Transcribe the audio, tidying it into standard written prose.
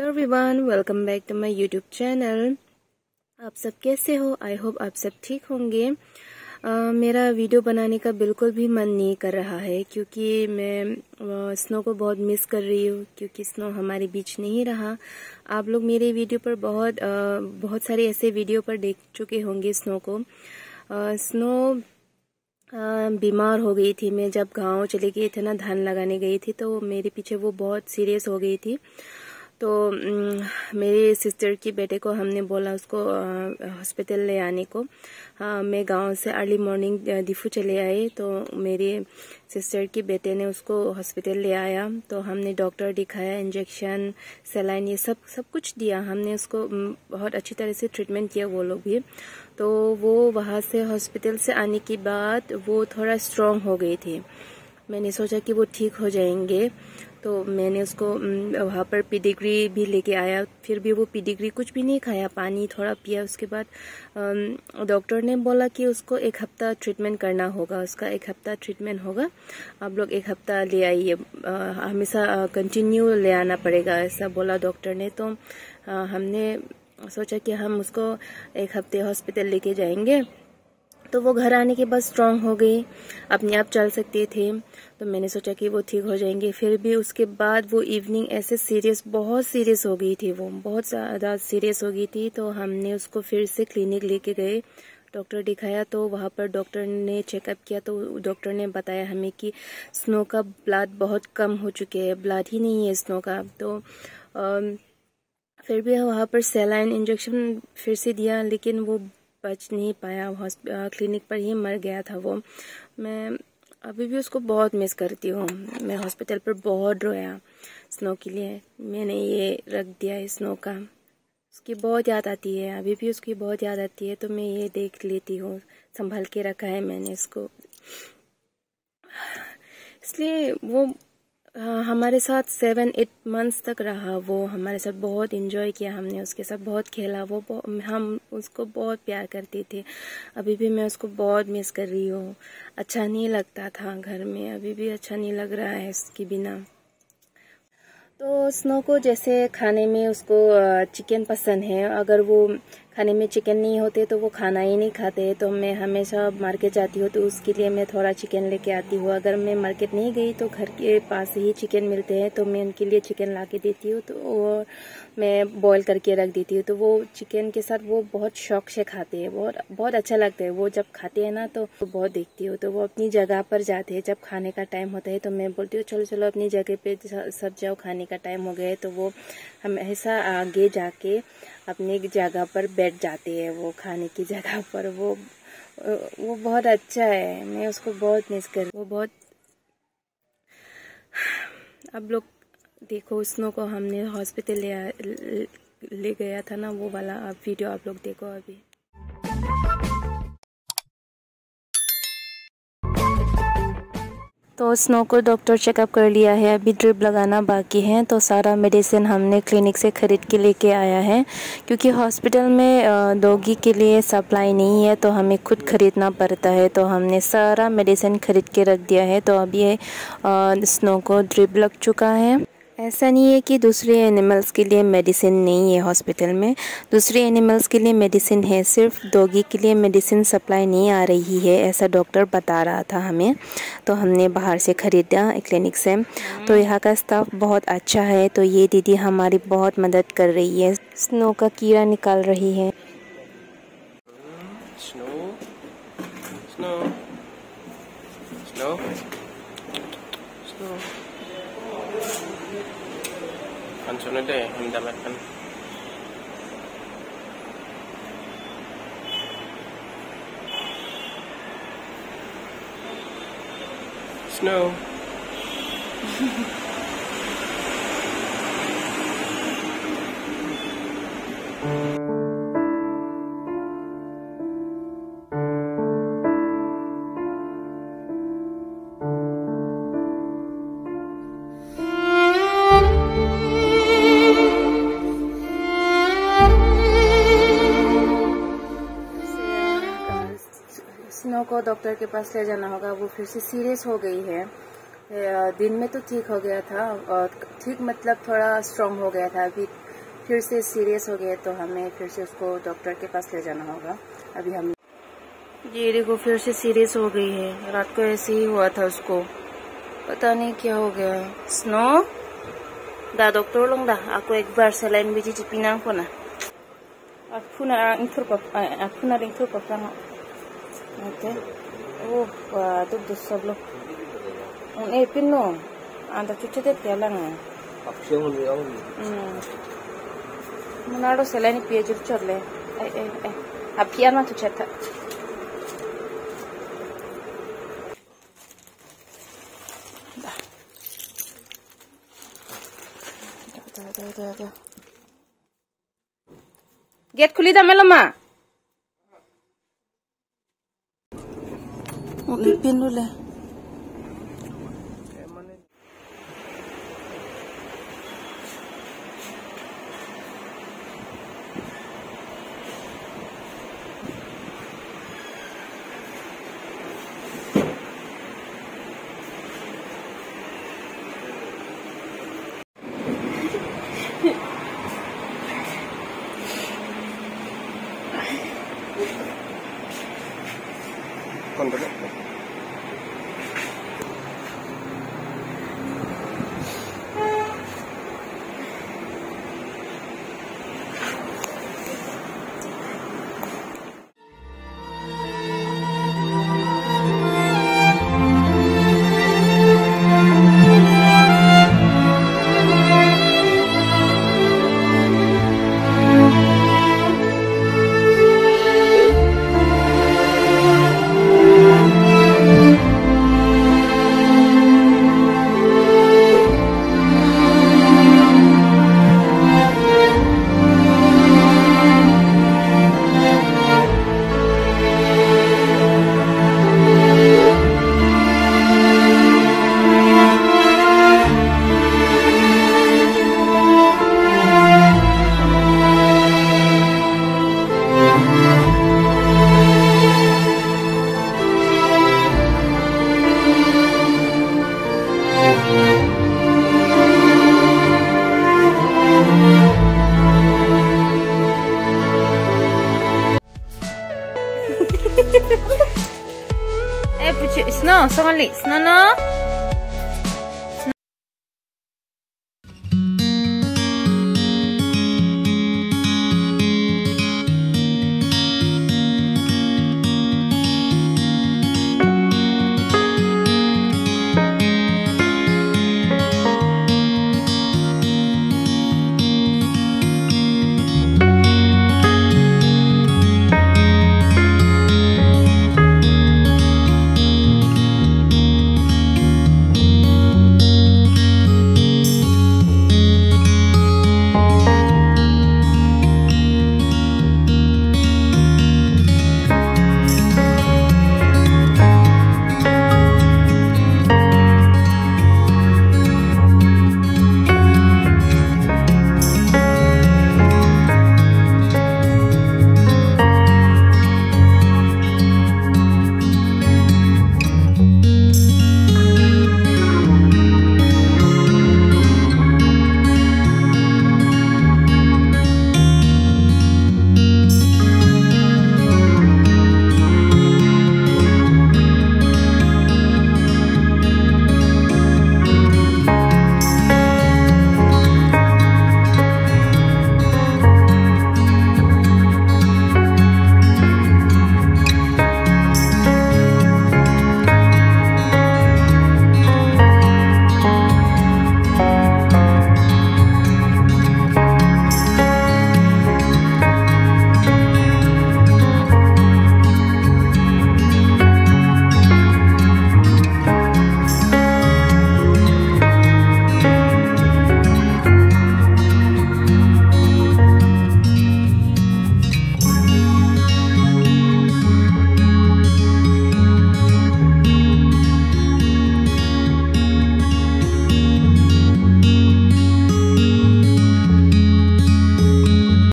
Everyone, welcome back to my YouTube channel. आप सब कैसे हो? आई होप आप सब ठीक होंगे। मेरा वीडियो बनाने का बिल्कुल भी मन नहीं कर रहा है क्योंकि मैं स्नो को बहुत मिस कर रही हूँ, क्योंकि स्नो हमारे बीच नहीं रहा। आप लोग मेरे वीडियो पर बहुत सारे ऐसे वीडियो पर देख चुके होंगे स्नो को। स्नो बीमार हो गई थी। मैं जब गांव चली गई थी ना, धान लगाने गई थी, तो मेरे पीछे वो बहुत सीरियस हो गई थी। तो मेरी सिस्टर की बेटे को हमने बोला उसको हॉस्पिटल ले आने को। मैं गांव से अर्ली मॉर्निंग डिफू चले आई, तो मेरी सिस्टर की बेटे ने उसको हॉस्पिटल ले आया। तो हमने डॉक्टर दिखाया, इंजेक्शन, सलाइन, ये सब कुछ दिया। हमने उसको बहुत अच्छी तरह से ट्रीटमेंट किया वो लोग भी। तो वो वहाँ से हॉस्पिटल से आने के बाद वो थोड़ा स्ट्रांग हो गई थी। मैंने सोचा कि वो ठीक हो जाएंगे, तो मैंने उसको वहाँ पर पेडिग्री भी लेके आया। फिर भी वो पेडिग्री कुछ भी नहीं खाया, पानी थोड़ा पिया। उसके बाद डॉक्टर ने बोला कि उसको 1 हफ्ता ट्रीटमेंट करना होगा, उसका 1 हफ्ता ट्रीटमेंट होगा। आप लोग 1 हफ्ता ले आइए, हमेशा कंटिन्यू ले आना पड़ेगा, ऐसा बोला डॉक्टर ने। तो हमने सोचा कि हम उसको 1 हफ्ते हॉस्पिटल लेके जाएंगे। तो वो घर आने के बाद स्ट्रांग हो गई, अपने आप चल सकते थे। तो मैंने सोचा कि वो ठीक हो जाएंगे। फिर भी उसके बाद वो इवनिंग ऐसे बहुत सीरियस हो गई थी, वो बहुत ज़्यादा सीरियस हो गई थी। तो हमने उसको फिर से क्लिनिक लेके गए, डॉक्टर दिखाया। तो वहाँ पर डॉक्टर ने चेकअप किया, तो डॉक्टर ने बताया हमें कि स्नो का ब्लड बहुत कम हो चुके हैं, ब्लड ही नहीं है स्नो का। तो फिर भी वहाँ पर सलाइन इंजेक्शन फिर से दिया, लेकिन वो बच नहीं पाया, क्लिनिक पर ही मर गया था वो। मैं अभी भी उसको बहुत मिस करती हूँ। मैं हॉस्पिटल पर बहुत रोया स्नो के लिए। मैंने ये रख दिया है स्नो का, उसकी बहुत याद आती है, अभी भी उसकी बहुत याद आती है। तो मैं ये देख लेती हूँ, संभाल के रखा है मैंने इसको। इसलिए वो हमारे साथ 7-8 मंथ्स तक रहा। वो हमारे साथ बहुत एंजॉय किया, हमने उसके साथ बहुत खेला। हम उसको बहुत प्यार करते थे। अभी भी मैं उसको बहुत मिस कर रही हूँ। अच्छा नहीं लगता था घर में, अभी भी अच्छा नहीं लग रहा है उसके बिना। तो स्नो को जैसे खाने में उसको चिकन पसंद है। अगर वो खाने में चिकन नहीं होते तो वो खाना ही नहीं खाते। तो मैं हमेशा मार्केट जाती हूँ तो उसके लिए मैं थोड़ा चिकन लेके आती हूँ। अगर मैं मार्केट नहीं गई तो घर के पास ही चिकन मिलते हैं, तो मैं उनके लिए चिकन ला के देती हूँ। तो वो मैं बॉईल करके रख देती हूँ। तो वो चिकन के साथ वो बहुत शौक से खाते हैं, बहुत अच्छा लगता है। वो जब खाते हैं ना तो बहुत देखती हूँ। तो वो अपनी जगह पर जाते हैं, जब खाने का टाइम होता है तो मैं बोलती हूँ चलो चलो अपनी जगह पे सब जाओ, खाने का टाइम हो गया है। तो वो हमेशा आगे जाके अपनी जगह पर बैठ जाते हैं, वो खाने की जगह पर। वो बहुत अच्छा है, मैं उसको बहुत मिस कर। वो बहुत अब लोग देखो, स्नो को हमने हॉस्पिटल ले गया था ना, वो वाला वीडियो आप लोग देखो अभी। तो स्नो को डॉक्टर चेकअप कर लिया है, अभी ड्रिप लगाना बाकी है। तो सारा मेडिसिन हमने क्लिनिक से ख़रीद के लेके आया है, क्योंकि हॉस्पिटल में डॉगी के लिए सप्लाई नहीं है, तो हमें खुद ख़रीदना पड़ता है। तो हमने सारा मेडिसिन ख़रीद के रख दिया है। तो अभी स्नो को ड्रिप लग चुका है। ऐसा नहीं है कि दूसरे एनिमल्स के लिए मेडिसिन नहीं है हॉस्पिटल में, दूसरे एनिमल्स के लिए मेडिसिन है, सिर्फ डॉगी के लिए मेडिसिन सप्लाई नहीं आ रही है, ऐसा डॉक्टर बता रहा था हमें। तो हमने बाहर से ख़रीदा क्लिनिक से। तो यहाँ का स्टाफ बहुत अच्छा है। तो ये दीदी हमारी बहुत मदद कर रही है, स्नो का कीड़ा निकाल रही है। Sunod deh, mendapatkan snow. Snow को डॉक्टर के पास ले जाना होगा, वो फिर से सीरियस हो गई है। दिन में तो ठीक हो गया था, और ठीक मतलब थोड़ा स्ट्रांग हो गया था। अभी फिर से सीरियस हो गया तो हमें फिर से उसको डॉक्टर के पास ले जाना होगा। अभी हम ये देखो फिर से सीरियस हो गई है। रात को ऐसे ही हुआ था उसको, पता नहीं क्या हो गया। स्नो दा डॉक्टर लोग दा aku एक बार saline biji cipinang ko na aku na ingtur ko kan oke oh tuh dusab lo on pin no anda cuci deh telang Manado selain PhD chorle apian mah tuh cerita Get kulit dah melama. Lipin dulu lah. Snow, Snow,